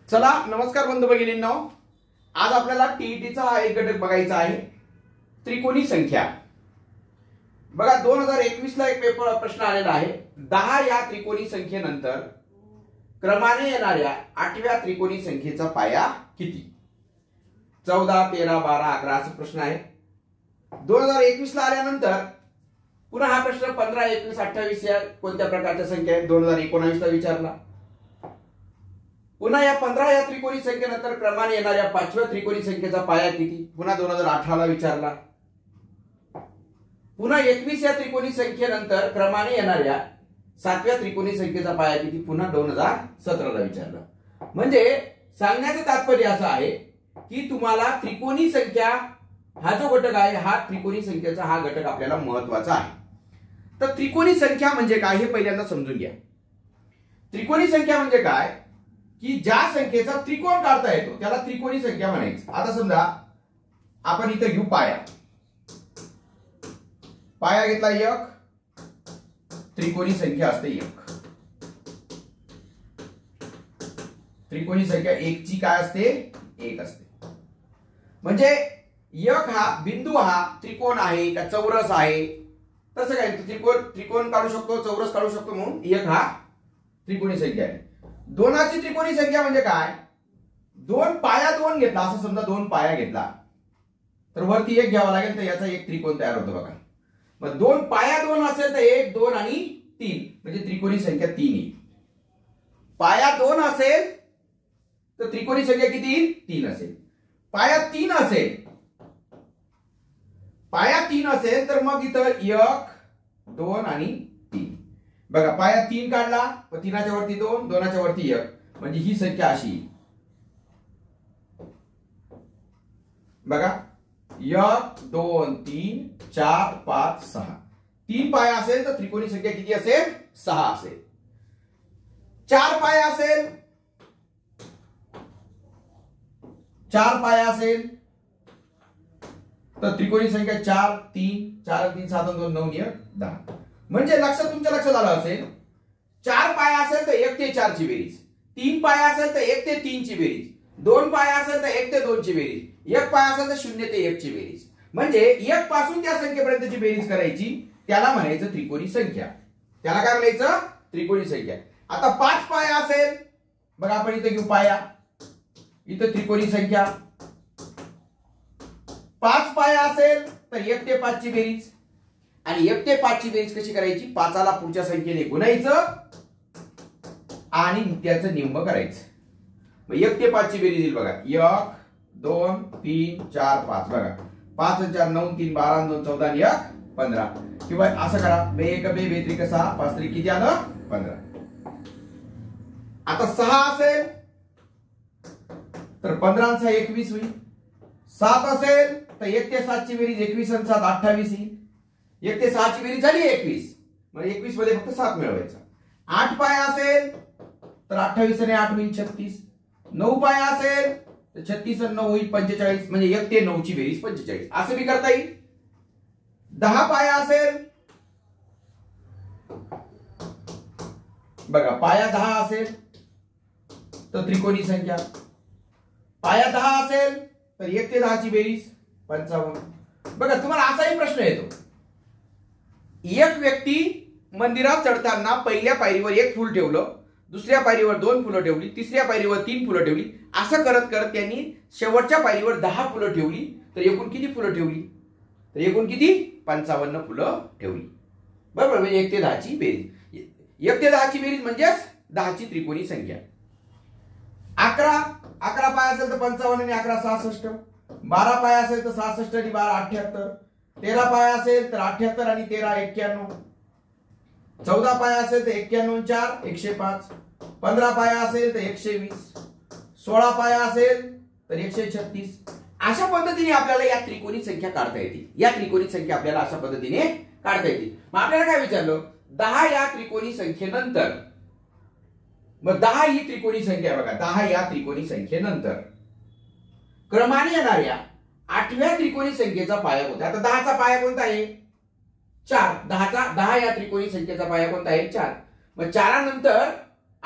चला नमस्कार बंधू भगिनींनो, आज आपल्याला टीईटीचा हा एक घटक बघायचा आहे, त्रिकोणी संख्या। बघा 2021 ला एक पेपर प्रश्न आलेला आहे, 10 या त्रिकोणी संख्येनंतर क्रमाने येणाऱ्या 8व्या त्रिकोणी संख्येचा पाया किती? 14, 13, 12, 11 असा प्रश्न आहे। 2021 ला आल्यानंतर पुन्हा हा प्रश्न 15, 21, 28 या कोणत्या प्रकारच्या संख्या आहेत 2019 ला विचारला। पुन्हा या 15 या त्रिकोणी संख्येनंतर क्रमाने येणाऱ्या 5व्या त्रिकोणी संख्येचा पाया किती? पुन्हा 2018 ला विचारला। पुन्हा 21 या त्रिकोणी संख्येनंतर क्रमाने येणाऱ्या 7व्या त्रिकोणी संख्येचा पाया किती? पुन्हा 2017 ला विचारला। म्हणजे सांगण्याचं तात्पर्य असं आहे की तुम्हाला त्रिकोणी संख्या हा जो घटक आहे, हा त्रिकोणी संख्येचा हा घटक आपल्याला महत्त्वाचा आहे। तर त्रिकोणी संख्या म्हणजे काय हे पहिल्यांदा समजून घ्या। त्रिकोणी संख्या म्हणजे काय की ज्या संख्येचा त्रिकोण काढता येतो त्याला त्रिकोणी संख्या म्हणायचं। आता समजा आपण इथे घेऊ पाया, पाया घेतला 1, त्रिकोणी संख्या असते 1। त्रिकोणी संख्या 1 ची काय असते? 1 असते। म्हणजे 1 हा बिंदू हा त्रिकोण आहे का चौरस आहे? तसं काय, त्रिकोण काढू शकतो, चौरस काढू शकतो, म्हणून 1 हा त्रिकोणी संख्या आहे। 2 ची त्रिकोणी संख्या म्हणजे काय? 2 पाया 2 घेतला, असं समजा 2 पाया घेतला तर वरती 1 घ्यावा लागेल, तर याचा एक त्रिकोण तयार होतो बघा। मग 2 पाया 2 असेल तर 1, 2 आणि 3 म्हणजे त्रिकोणी संख्या 3 येईल। पाया 2 असेल तर त्रिकोणी संख्या किती येईल? 3 असेल। पाया 3 असेल, पाया 3 असेल तर मग इथं 1, 2 आणि 3 बघा। पाया 3 काढला, 3च्या वरती 2, 2च्या वरती 1 म्हणजे ही संख्या अशी बघा, 1, 2, 3, 4, 5, 6। 3 पाया असेल तर त्रिकोणी संख्या किती असेल? 6 असेल। 4 पाया असेल, 4 पाया असेल तर त्रिकोणी संख्या 4, 3, 4, 3, 7, 2, 9, 1, 10। म्हणजे तुमच्या लक्षात आलं असेल, 4 पाया असेल तर 1 ते 4 ची बेरीज, 3 पाया असेल तर 1 ते 3 ची बेरीज, 2 पाया असेल तर 1 ते 2 ची बेरीज, 1 पाया असेल तर 0 ते 1 ची बेरीज। म्हणजे 1 पासून त्या संख्येपर्यंतची बेरीज करायची, त्याला म्हणायचं त्रिकोणी संख्या। त्याला काय म्हणायचं? त्रिकोणी संख्या। आता 5 पाया असेल, बघा आपण इथे घेऊ पाया, इथे त्रिकोणी संख्या 5 पाया असेल तर 1 ते 5 ची बेरीज, आणि 1 ते 5 ची बेरीज कशी करायची? 5 ला पुढच्या संख्येने गुणायचं आणि त्याचं निम्म करायचं। मग 1 ते 5 ची बेरीज येईल बघा, 1, 2, 3, 4, 5 बघा, 5 आणि 4 9, 3 12 आणि 2 14 आणि 1 15। किंवा असं करा, 1 2 3 6 5 3 किती आलं? 15। आता 6 असेल तर 15 आणि 6 21 होईल। 7 असेल तर 1 ते 7 ची बेरीज 21 आणि 7 28 येईल। 1 ते 6 ची बेरीज झाली 21, म्हणजे 21 मध्ये फक्त 7 मिळवायचा। 8 पाया असेल तर 28 आणि 8 होईल 36। 9 पाया असेल तर 36 आणि 9 होईल 45, म्हणजे 1 ते 9 ची बेरीज 45, असं बी करता येईल। 10 पाया असेल बघा, पाया 10 असेल तर त्रिकोणी संख्या, पाया 10 असेल तर 1 ते 10 ची बेरीज 55। बघा तुम्हाला असाही प्रश्न येतो, एक व्यक्ती मंदिरात चढताना पहिल्या पायरीवर 1 फूल ठेवलं, दुसऱ्या पायरीवर 2 फुलं ठेवली, तिसऱ्या पायरीवर 3 फुलं ठेवली, असं करत करत त्यांनी शेवटच्या पायरीवर 10 फुलं ठेवली, तर एकूण किती फुलं ठेवली? तर एकूण किती? 55 फुलं ठेवली, बरोबर। म्हणजे 1 ते 10 ची बेरीज, 1 ते 10 ची बेरीज म्हणजेच 10 ची त्रिकोणी संख्या। 11 पाय असेल तर 55 आणि 11 66। 12 पाय असेल तर 66 आणि 12 78। 13 पाय असेल तर 78 आणि 13 91। 14 पाय असेल तर 91 4 105। 15 पाय असेल तर 120। 16 पाय असेल तर 136। अशा पद्धतीने आपल्याला या त्रिकोणी संख्या काढता येते। या त्रिकोणी संख्या आपल्याला अशा पद्धतीने काढता येते। मग आपल्याला काय विचारलं? 10 या त्रिकोणी संख्येनंतर, मग 10 ही त्रिकोणी संख्या आहे बघा, 10 या त्रिकोणी संख्येनंतर क्रमाने येणाऱ्या 8व्या त्रिकोणी संख्येचा पाया कोणता? आता 10 चा पाया कोणता आहे? 4। 10 या त्रिकोणी संख्येचा पाया कोणता आहे? 4। मग 4 नंतर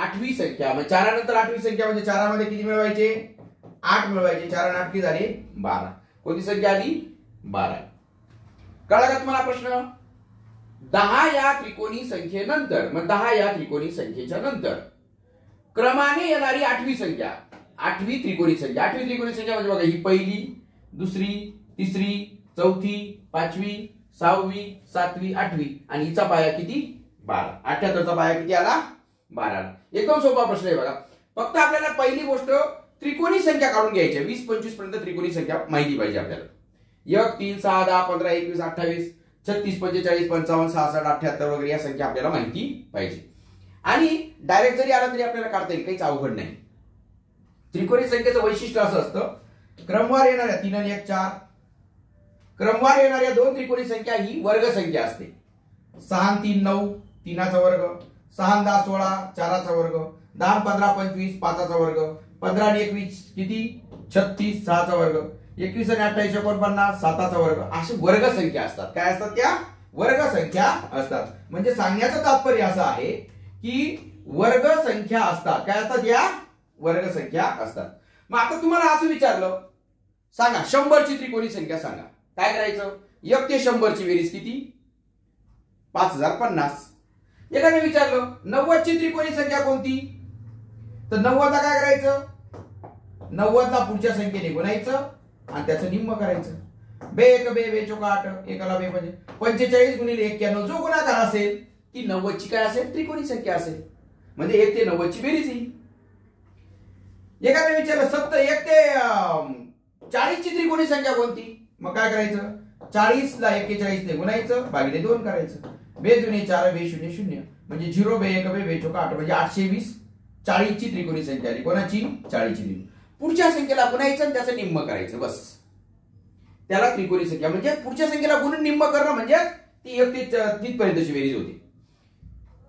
आठवी संख्या, मग 4 नंतर आठवी संख्या म्हणजे 4 मध्ये किती मिळवायचे? 8 मिळवायचे. 4 आणि 8 किती झाले? 12. कोणती संख्या आली? 12. कळला का तुम्हाला प्रश्न? 10 या त्रिकोणी संख्येनंतर, मग 10 या त्रिकोणी संख्येच्या नंतर क्रमाने येणारी आठवी संख्या, आठवी त्रिकोणी संख्या. आठवी त्रिकोणी संख्या म्हणजे बघा, ही पहिली, दुसरी, तिसरी, चौथी, पाचवी, सहावी, सातवी, आठवी आणि हिचा पाया किती? 12. 78चा पाया किती आला? 12. एकदम सोपा प्रश्न आहे बघा. फक्त आपल्याला पहिली गोष्ट त्रिकोणी संख्या काढून घ्यायची. 20 25 पर्यंत त्रिकोणी संख्या माहिती पाहिजे आपल्याला. 1 3 6 10 15 21 28 36 45 55 66 78 वगैरे या संख्या आपल्याला माहिती पाहिजे. आणि डायरेक्ट जरी आला तरी आपल्याला काढता येईल, काहीच अवघड नाही. त्रिकोणी संख्येचं वैशिष्ट्य असं असतं, क्रमवार येणाऱ्या 3 आणि 1 4, क्रमवार येणाऱ्या 2 त्रिकोणी संख्या ही वर्ग संख्या असते. 6 आणि 3 9, 3चा वर्ग, 6 आणि 10 16, 4चा वर्ग, 10 आणि 15 25, 5चा वर्ग, 15 आणि 21 किती? 36, 6चा वर्ग, 21 आणि 28 49, 7चा वर्ग. अशी वर्ग संख्या असतात. काय असतात? त्या वर्ग संख्या असतात. म्हणजे सांगण्याचं तात्पर्य असं आहे की वर्ग संख्या असतात. काय असतात? या वर्ग संख्या असतात. मग आता तुम्हाला असं विचारलं, सांगा 100 ची त्रिकोणी संख्या सांगा. काय करायचं? 1 ते 100 ची बेरीज किती? 5050. एकाने विचारलं 90 ची त्रिकोणी संख्या कोणती? तर 90 ला काय करायचं? 90 ला पुढच्या संख्येने गुणायचं आणि त्याचं निम्म करायचं. बे 1 बे बे चोका 8, एकाला बे म्हणजे 45 गुणिले 91 जो गुणाकार असेल ती 90 ची काय असेल? त्रिकोणी संख्या असेल. म्हणजे 1 ते 90 ची बेरीज येईल. एकाने विचारलं 1 ते 40 ची त्रिकोणी संख्या कोणती? मग काय करायचं? 40 ला 41 ने गुणायचं, भागिले 2 करायचं. बे 2 4 बे 0 0 म्हणजे 0 बे 1 बे बे चोका 8 म्हणजे 820. 40 ची त्रिकोणी संख्या आली. कोणाची? 40 ची. पुढच्या संख्येला गुणायचं आणि त्याचं निम्म करायचं, बस. त्याला त्रिकोणी संख्या म्हणजे पुढच्या संख्येला गुणून निम्म करणं म्हणजे ती 1 ते 30 पर्यंतची बेरीज होती.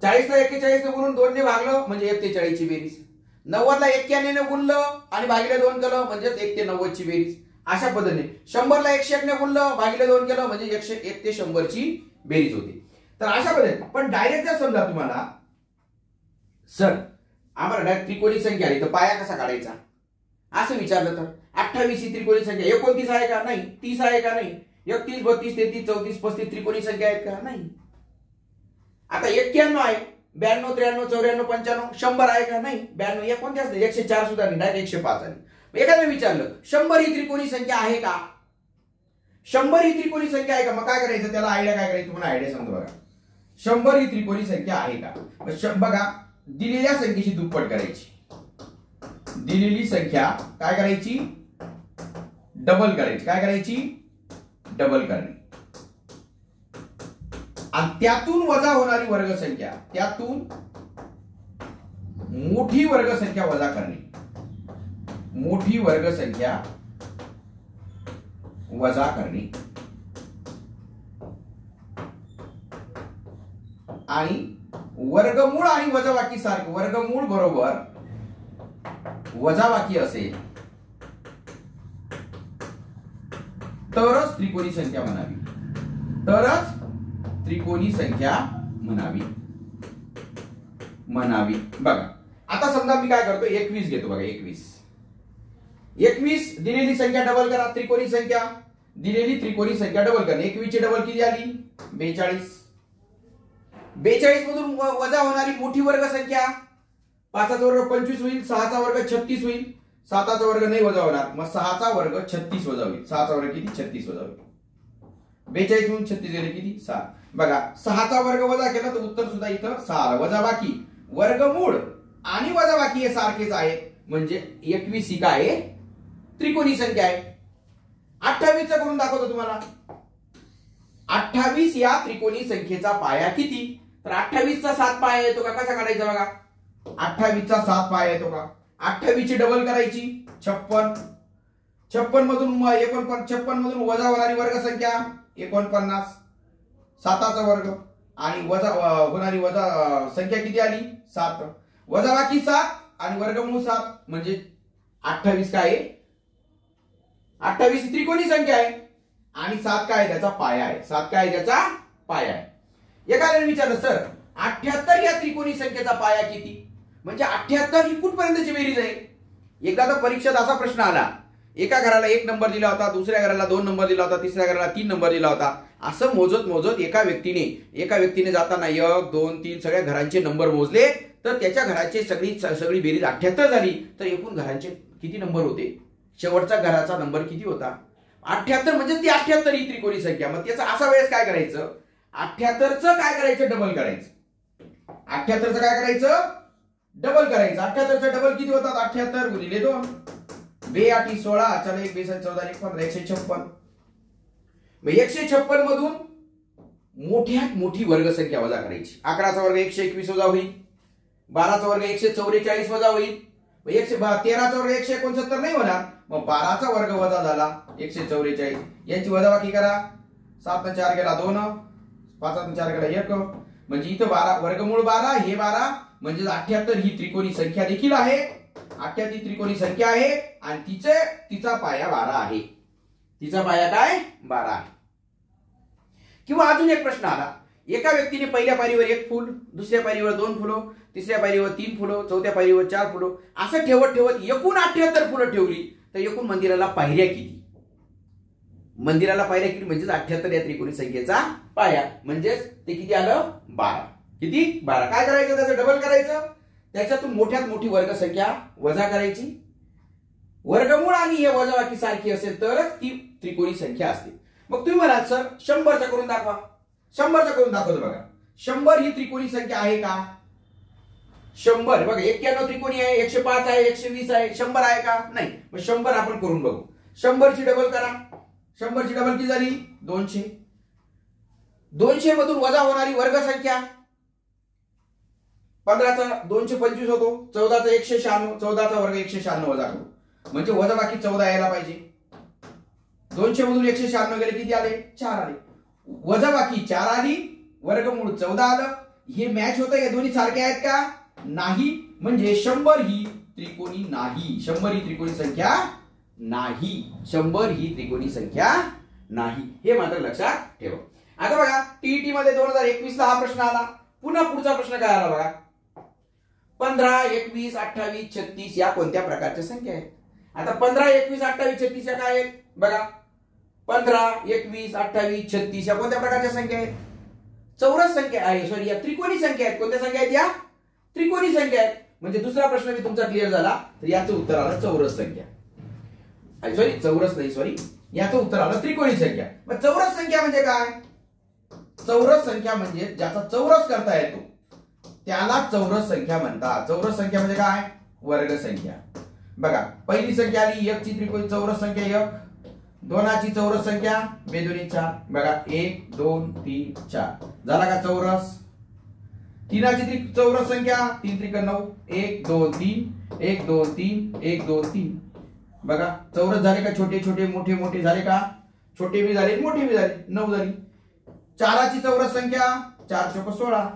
40 ला 41 ने गुणून 2 ने भागलं म्हणजे 1 ते 40 ची बेरीज. 90 ला 91 ने गुणलं आणि भागिले 2 केलं म्हणजे 1 ते 90 ची बेरीज. अशा पद्धतीने 100 ला 101 ने गुणलं, भागिले 2 केलं म्हणजे 1 ते 100 ची बेरीज होती. तर अशा पद्धतीने. पण डायरेक्ट जर समजा तुम्हाला सर आम्हाला डायरेक्ट त्रिकोणी संख्या आली तर पाया कसा काढायचा असं विचारलं तर 28 ही त्रिकोणी संख्या 29 आहे का? नाही. 30 आहे का? नाही. 31 32 33 34 35 त्रिकोणी संख्या आहेत का? नाही. आता 91 आहे, 92 93 94 95 100 आहे का? नाही. 92 या कोणते असते? 104 सुद्धा नाही, डायरेक्ट 105 आहे. एखाद्याने विचारलं 100 ही त्रिकोणी संख्या आहे का? 100 ही त्रिकोणी संख्या आहे का? मग काय करायचं? त्याला आयडिया काय करायची? तुम्हाला आयडिया सांगतो बघा. 100 ही त्रिकोणी संख्या आहे का? बघा, दिलेल्या संख्येची दुप्पट करायची. दिलेली संख्या काय करायची? डबल करायची. काय करायची? डबल करणे. आणि त्यातून वजा होणारी वर्ग संख्या, त्यातून मोठी वर्ग संख्या वजा करणे. मोठी वर्ग संख्या वजा करणे. आणि वर्गमूळ आणि वजाबाकी सारखं, वर्गमूळ बरोबर वजाबाकी असेल तरच त्रिकोणी संख्या म्हणावी. तरच त्रिकोणी संख्या म्हणावी. बघा आता समजा मी काय करतो, 21 घेतो. बघा 21 दिलेली संख्या डबल करा. त्रिकोणी संख्या, दिलेली त्रिकोणी संख्या डबल करा. 21 ची डबल किती आली? 42. 42 मधून वजा होणारी मोठी वर्ग संख्या 5चा वर्ग 25 होईल, 6चा वर्ग 36 होईल, 7चा वर्ग नाही वजा होणार, मग 6चा वर्ग 36 वजा होईल. 6चा वर्ग किती? 36 वजा होईल. 42 म्हणून 36 गेले किती? 6. बघा 6चा वर्ग वजा केला तर उत्तर सुद्धा इथं 6. वजाबाकी, वर्गमूळ आणि वजाबाकी हे सारखेच आहेत म्हणजे 21 ही काय आहे? त्रिकोणी संख्या आहे. 28 चा करून दाखवतो तुम्हाला. 28 या त्रिकोणी संख्येचा पाया किती? तर 28 चा 7 पाया येतो का? कसा काढायचा बघा. 28 चा 7 पाया येतो का? 28 ची डबल करायची 56. 56 मधून 56 मधून वजा होणारी वर्ग संख्या 49. 7चा वर्ग आणि वजा होणारी वजा संख्या किती आली? 7. वजाबाकी 7 आणि वर्गमूळ 7 म्हणजे 28 काय आहे? 28 ही त्रिकोणी संख्या आहे आणि 7 काय? त्याचा पाया आहे. 7 काय? त्याचा पाया आहे. एखाद्याने विचारलं सर 78 या त्रिकोणी संख्येचा पाया किती? म्हणजे 78 ही कुठपर्यंतची बेरीज आहे. एकदा तर परीक्षेत असा प्रश्न आला, एका घराला 1 नंबर दिला होता, दुसऱ्या घराला 2 नंबर दिला होता, तिसऱ्या घराला 3 नंबर दिला होता. असं मोजत मोजत एका व्यक्तीने जाताना 1 2 3 सगळ्या घरांचे नंबर मोजले, तर त्याच्या घराची सगळी बेरीज 78 झाली. तर एकूण घरांचे किती नंबर होते, शेवटचा घराचा नंबर किती होता, 78. म्हणजे ती 78 ही त्रिकोणी संख्या. मग त्याचं असा वेळेस काय करायचं, 78चं काय करायचं, डबल करायचं. 78चं काय करायचं, डबल करायचं. 78चं डबल किती होतात, 78 गुणिले 2, 2 8 16, चला 1 2 14 1 15, 156. मग 156 मधून मोठ्यात मोठी वर्गसंख्या वजा करायची. 11चा वर्ग 121 वजा होईल, 12चा वर्ग 144 वजा होईल, 13चा वर्ग 169 नाही होणार. मग 12चा वर्ग वजा झाला 144, यांची वजाबाकी करा. 7 ने 4 गेला 2, 5 ने 4 गेला 1, म्हणजे इथं 12 वर्गमूळ 12 हे 12, म्हणजे 78 ही त्रिकोणी संख्या देखील आहे. 78 ही त्रिकोणी संख्या आहे आणि तिचा पाया 12 आहे. तिचा पाया काय, 12 आहे. किंवा अजून एक प्रश्न आला, एका व्यक्तीने पहिल्या पायरीवर 1 फूल, दुसऱ्या पायरीवर 2 फुलं, तिसऱ्या पायरीवर 3 फुलं, चौथ्या पायरीवर 4 फुलं, असं ठेवत ठेवत एकूण 78 फुलं ठेवली. तर एकूण मंदिराला पायऱ्या किती, मंदिराला पायऱ्या किती, म्हणजेच 78 या त्रिकोणी संख्येचा पाया, म्हणजेच ते किती आलं, 12. किती, 12. काय करायचं, त्याचं डबल करायचं, त्याच्यातून मोठ्यात मोठी वर्गसंख्या वजा करायची. वर्गमूळ आणि हे वजाबाकी सारखी असेल तरच ती त्रिकोणी संख्या असते. मग तुम्ही म्हणाल सर 100चा करून दाखवा. 100चा करून दाखवतो बघा. 100 ही त्रिकोणी संख्या आहे का, 100 बघा 91 त्रिकोणी आहे, 105 आहे, 120 आहे, 100 आहे का, नाही. मग 100 आपण करून बघू. 100 ची डबल करा. 100 ची डबल किती झाली, 200. 200 मधून वजा होणारी वर्गसंख्या 15चा 225 होतो, 14चा 196, 14चा वर्ग 196 वजा करू, म्हणजे वजाबाकी 14 यायला पाहिजे. 200 मधून 196 गेले किती आले, 4 आले. वजाबाकी 4 आली, वर्गमूळ 14 आलं. हे मॅच होतं, या दोन्ही सारखे आहेत का, नाही. म्हणजे 100 ही त्रिकोणी नाही, 100 ही त्रिकोणी संख्या नाही, 100 ही त्रिकोणी संख्या नाही, हे मात्र लक्षात ठेवा. आता बघा टीईटी मध्ये 2021 ला हा प्रश्न आला. पुन्हा पुढचा प्रश्न काय आला बघा, 15 21 28 36 या कोणत्या प्रकारच्या संख्या आहेत. आता 15 21 28 36 या काय आहेत बघा, 15 21 28 36 या कोणत्या प्रकारच्या संख्या आहेत, चौरस संख्या आहे, सॉरी या त्रिकोणी संख्या आहेत. कोणत्या संख्या आहेत, या त्रिकोणी संख्या आहेत. म्हणजे दुसरा प्रश्न मी तुमचा क्लिअर झाला, तर याचं उत्तर आलं चौरस संख्या, सॉरी चौरस नाही, सॉरी याचं उत्तर आलं त्रिकोणी संख्या. मग चौरस संख्या म्हणजे काय, चौरस संख्या म्हणजे ज्याचा चौरस करता येतो त्याला चौरस संख्या म्हणतात. चौरस संख्या म्हणजे काय, वर्ग संख्या. बघा पहिली संख्या आली 1 ची त्रिकोणी चौरस संख्या 1, 2 ची चौरस संख्या 2 2 4, बघा 1 2 3 4 झाला का चौरस. 3 ची चौरस संख्या 3 त्रिक 9, 1 2 3 1 2 3 1 2 3, बघा चौरस झाले का, छोटे छोटे मोठे मोठे झाले का, छोटे भी झाले मोठे भी झाले, 9 झाली. 4 ची चौरस संख्या 4 चौक 16,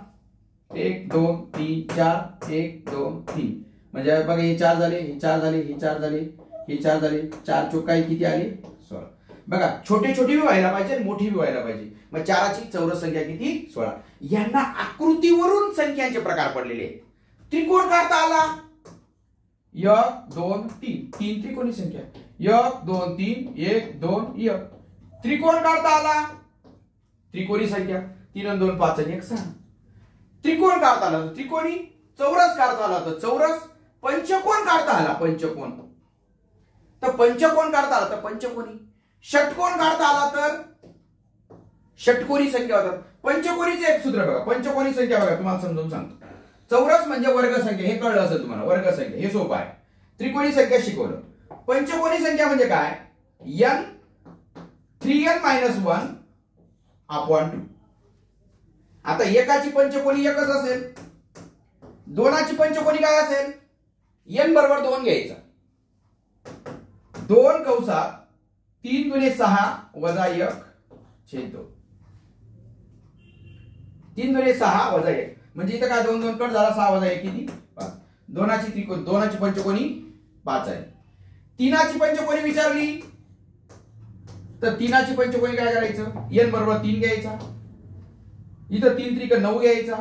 1 2 3 4 1 2 3, म्हणजे बघा हे 4 झाले, हे 4 झाले, हे 4 झाले, हे 4 झाले, 4 चौक काय किती आले 16. बघा छोटे छोटे भी व्हायला पाहिजे, मोठी भी व्हायला पाहिजे. मग 4 ची चौरस संख्या किती 16. यांना आकृतीवरून संख्यांचे प्रकार पडलेले आहेत. त्रिकोण काढता आला 1 2 3, 3 त्रिकोणी संख्या 1 2 3 1 2 1. त्रिकोण काढता आला, त्रिकोणी संख्या 3 आणि 2 5 आणि 1 6. त्रिकोण काढता आला त्रिकोणी, चौरस काढता आला तर चौरस, पंचकोन काढता आला पंचकोन, तर पंचकोन काढता आला तर पंचकोनी, षटकोन काढता आला तर षटकोनी संख्या होतात. पंचकोनीचे एक सूत्र बघा, पंचकोनी संख्या बघा तुम्हाला समजून सांगतो. चौरस म्हणजे वर्ग संख्या, हे कळलं असेल तुम्हाला, वर्ग संख्या हे सोपं आहे. त्रिकोणी संख्या शिकवलं. पंचकोनी संख्या म्हणजे काय, n 3n - 1 अपॉन 2. आता एकाची पंचकोनी एकच असेल, 2ची पंचकोनी काय असेल, n बरोबर 2 घ्यायचा, 2 कंसात 3 गुणे 6 वजा 1 छेद 2, 3 गुणे 6 वजा 1, म्हणजे इथं काय 2 2 कट झाला, 6 वजा 1 किती 5. 2ची त्रिकोण, 2ची पंचकोनी 5 आहे. 3ची पंचकोनी विचारली तर 3ची पंचकोनी काय करायचं, n बरोबर 3 घ्यायचा, इथं 3 त्रिक 9 घ्यायचा,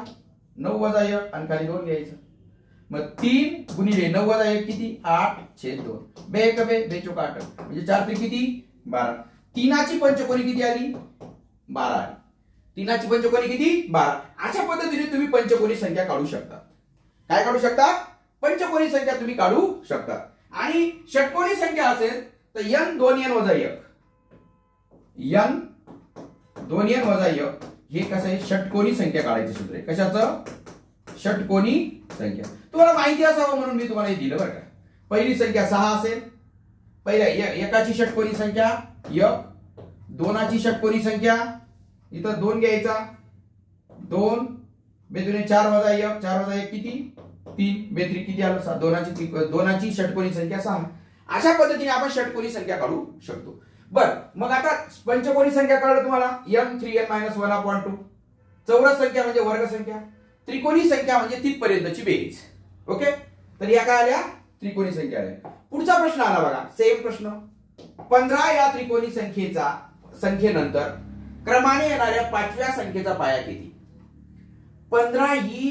9 वजा 1 आणि खाली 2 घ्यायचा. मग 3 गुणिले 9 वजा 1 किती 8/2 बे 1 बे बे चौक 8 म्हणजे 4 3 किती 12 तीनाची पंचकोनी किती आली 12 आली तीनाची पंचकोनी किती 12 अशा पद्धतीने तुम्ही पंचकोनी संख्या काढू शकता काय काढू शकता पंचकोनी संख्या तुम्ही काढू शकता आणि षटकोनी संख्या असेल तर n 2n वजा 1 n 2n वजा 1 हे कसं आहे षटकोनी संख्या काढायचे सूत्र आहे कशाचं षटकोनी संख्या तुम्हाला माहिती असावं म्हणून मी तुम्हाला हे दिलं बरं का पहिली संख्या 6 असेल पहिल्या एकाची षटकोनी संख्या 1 दोनाची षटकोनी संख्या इथं 2 घ्यायचा 2 बेदुने 4 वजा 1 4 वजा 1 किती 3 बेत्री किती आलं 7 दोनाची षटकोनी संख्या 6 अशा पद्धतीने आपण षटकोनी संख्या काढू शकतो बर मग आता पंचकोनी संख्या कळलं तुम्हाला m 3n - 1/2 चौरस संख्या म्हणजे वर्ग संख्या त्रिकोणी संख्या म्हणजे तिथपर्यंतची बेरीज ओके तर या काय आल्या त्रिकोणी संख्या आल्या पुढचा प्रश्न आला बघा सेम प्रश्न 15 या त्रिकोणी संख्येनंतर क्रमाने येणाऱ्या पाचव्या संख्येचा पाया किती 15 ही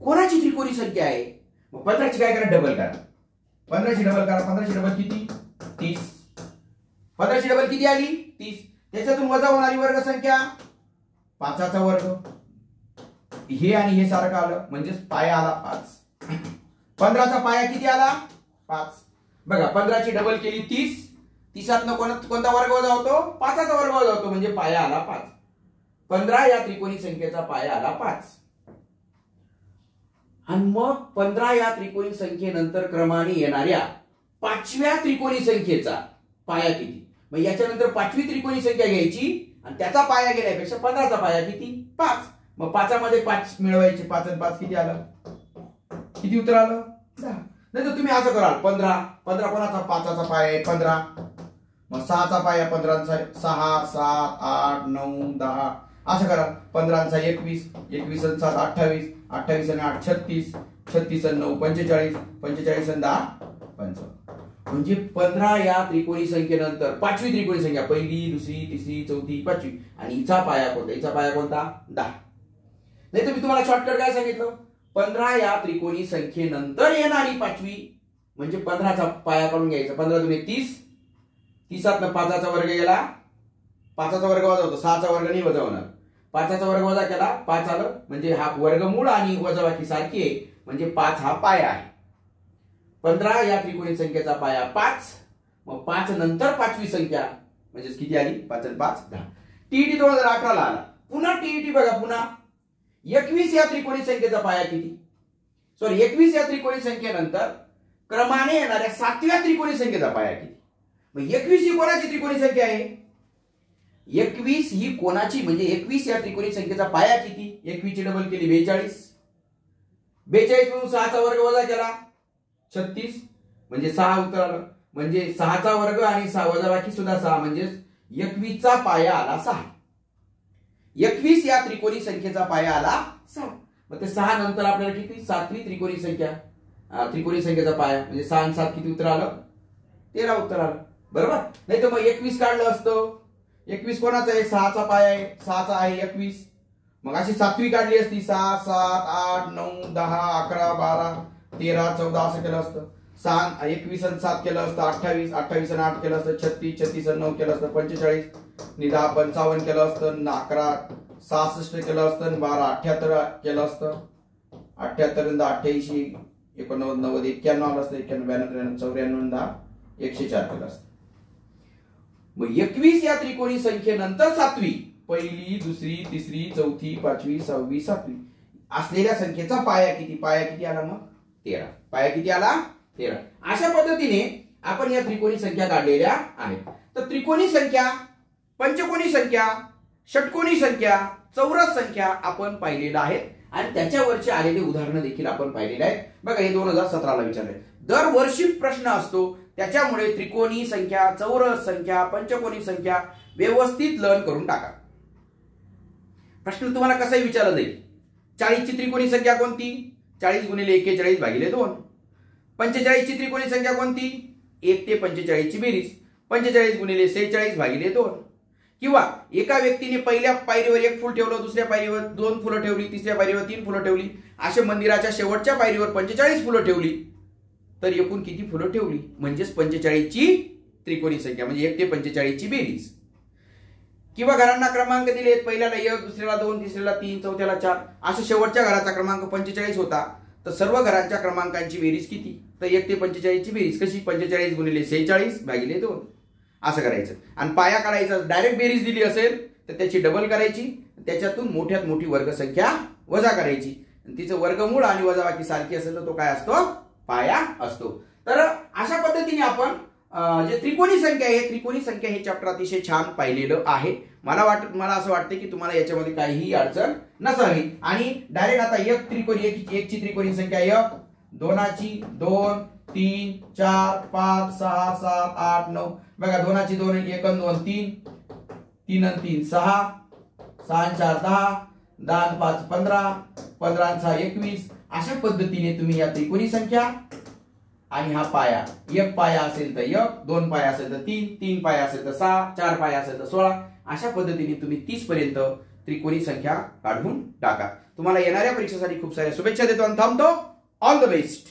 कोणाची त्रिकोणी संख्या आहे मग 15 ची काय करा डबल करा 15 ची डबल करा 15 ची डबल किती 30 15 ची डबल किती आली 30 त्याच्यातून वजा होणारी वर्ग संख्या 5 चा वर्ग हे आणि हे सारखं आलं म्हणजे पाया आला 5 15 चा पाया किती आला 5 बघा 15 ची डबल केली 30 30 कोणता वर्ग वजा होतो 5 चा वर्ग वजा होतो म्हणजे पाया आला 5 15 या त्रिकोणी संख्येचा पाया आला 5 आणि मग 15 या त्रिकोणी संख्येनंतर क्रमाने येणाऱ्या पाचव्या त्रिकोणी संख्येचा पाया किती मग याच्यानंतर पाचवी त्रिकोणी संख्या घ्यायची आणि त्याचा पाया घेण्यापेक्षा 15 चा पाया किती 5 मग 5 मध्ये 5 मिळवायचे 5 आणि 5 किती आलं किती उत्तर आलं 10 नाही तर तुम्ही असं कराल 15 कोणाचा 5 चा पाया आहे 15 मग 6 चा पाया 15 चा 6 7 8 9 10 असं करा 15 चा 21 21 आणि 7 28 28 आणि 8 36 36 आणि 9 45 45 आणि 10 55 म्हणजे 15 या त्रिकोणी संख्येनंतर पाचवी त्रिकोणी संख्या पहिली दुसरी तिसरी चौथी पाचवी आणि हिचा पाया कोणता 10 नाही तर मी तुम्हाला शॉर्टकट काय सांगितलं 15 या त्रिकोणी संख्येनंतर येणारी पाचवी म्हणजे 15 चा पाया काढून घ्यायचा 15 दुने 30 30 5 चा वर्ग गेला 5 चा वर्ग वजा होतो 6 चा वर्ग नाही वजा होणार 5 चा वर्ग वजा केला 5 आलं म्हणजे हा वर्गमूळ आणि वजाबाकी सारखी आहे म्हणजे 5 हा पाया आहे 15 या त्रिकोणी संख्येचा पाया 5 मग 5 नंतर पाचवी संख्या म्हणजे किती आली 5 आणि 5 10 टीईटी 2018 ला आला पुन्हा टीईटी बघा पुन्हा 21 या त्रिकोणी संख्येचा पाया किती सॉरी 21 या त्रिकोणी संख्येनंतर क्रमाने येणाऱ्या सातव्या त्रिकोणी संख्येचा पाया किती मग 21 ही कोणाची त्रिकोणी संख्या आहे 21 ही कोणाची म्हणजे 21 या त्रिकोणी संख्येचा पाया किती 21 ची डबल केली 42 42 मधून 6 चा वर्ग वजा केला 36 म्हणजे 6 उत्तर आलं म्हणजे 6 चा वर्ग आणि 6 वजाबाकी सुद्धा 6 म्हणजे 21 चा पाया आला 6 21 या त्रिकोणी संख्येचा पाया आला 6 मग ते 6 नंतर आपल्याला किती सातवी त्रिकोणी संख्येचा पाया म्हणजे 6 आणि 7 किती उत्तर आलं 13 उत्तर आलं बरोबर नाही तर मग 21 काढलं असतं 21 कोणाचा आहे 6 चा पाया आहे 6 चा आहे 21 मग अशी सातवी काढली असती 6 7 8 9 10 11 12 13 14 असं केलं असतं 21 आणि 7 केलं असतं 28 28 आणि 8 केलं असतं 36 36 आणि 9 केलं असतं 45 आणि 10 55 केलं असतं 11 66 केलं असतं 12 78 केलं असतं 78 आणि 88 89 90 91 आलं असतं 91 92 93 10 104 केलं असतं मग 21 या त्रिकोणी संख्येनंतर सातवी पहिली दुसरी तिसरी चौथी पाचवी सहावी सातवी असलेल्या संख्येचा पाया किती आला मग 13 पाया किती आला 13 अशा पद्धतीने आपण या त्रिकोणी संख्या काढलेल्या आहेत तर त्रिकोणी संख्या पंचकोनी संख्या षटकोनी संख्या चौरस संख्या आपण पाहिलेल्या आहेत आणि त्याच्यावरचे आलेले उदाहरणं देखील आपण पाहिलेले आहेत बघा हे 2017 ला विचारले दरवर्षी प्रश्न असतो त्याच्यामुळे त्रिकोणी संख्या चौरस संख्या पंचकोनी संख्या व्यवस्थित लर्न करून टाका प्रश्न तुम्हाला कसाही विचारला जाईल 40 ची त्रिकोणी संख्या कोणती 40 गुणिले 41 भागिले 2 45 ची त्रिकोणी संख्या कोणती 1 ते 45 ची बेरीज 45 गुणिले 46 भागिले 2 किंवा एका व्यक्तीने पहिल्या पायरीवर 1 फूल ठेवलं, दुसऱ्या पायरीवर 2 फुलं ठेवली, तिसऱ्या पायरीवर 3 फुलं ठेवली, असे मंदिराच्या शेवटच्या पायरीवर 45 फुलं ठेवली, तर एकूण किती फुलं ठेवली? म्हणजेच 45 ची त्रिकोणी संख्या, म्हणजे 1 ते 45 ची बेरीज. किंवा घरांना क्रमांक दिलेत, पहिल्याला 1, दुसऱ्याला 2, तिसऱ्याला 3, चौथ्याला 4, अशा शेवटच्या घराचा क्रमांक 45 होता. तर सर्व घरांच्या क्रमांकांची बेरीज किती? तर 1 ते 45 ची बेरीज कशी? 45 गुणिले 46 भागिले 2 असं करायचं. आणि पाया काढायचा, डायरेक्ट बेरीज दिली असेल तर त्याची डबल करायची, त्याच्यातून मोठ्यात मोठी वर्गसंख्या वजा करायची, तिचं वर्गमूळ आणि वजाबाकी सारखी असेल तर तो काय असतो? पाया असतो. तर अशा पद्धतीने आपण जे त्रिकोणी संख्या आहे, त्रिकोणी संख्या हे चॅप्टर अतिशय छान पाहिलेलं आहे. मला असं वाटतं की तुम्हाला याच्यामध्ये काहीही अडचण नसावी. आणि डायरेक्ट आता एक ची त्रिकोणी संख्या 1, 2ची 2, 3, 4, 5, 6, 7, 8, 9, बघा 2ची 2, 1 आणि 2, 3, 3 आणि 3 6, 6 आणि 4 10, 10 आणि 5 15, 15 आणि 6 21, अशा पद्धतीने तुम्ही या त्रिकोणी संख्या आणि हा पाया, 1 पाया असेल तर 1, 2 पाया असेल तर 3, 3 पाया असेल तर 6, 4 पाया असेल तर 16, अशा पद्धतीने तुम्ही 30 पर्यंत त्रिकोणी संख्या काढून टाका. तुम्हाला येणाऱ्या परीक्षेसाठी खूप साऱ्या शुभेच्छा देतो आणि थांबतो. All the best.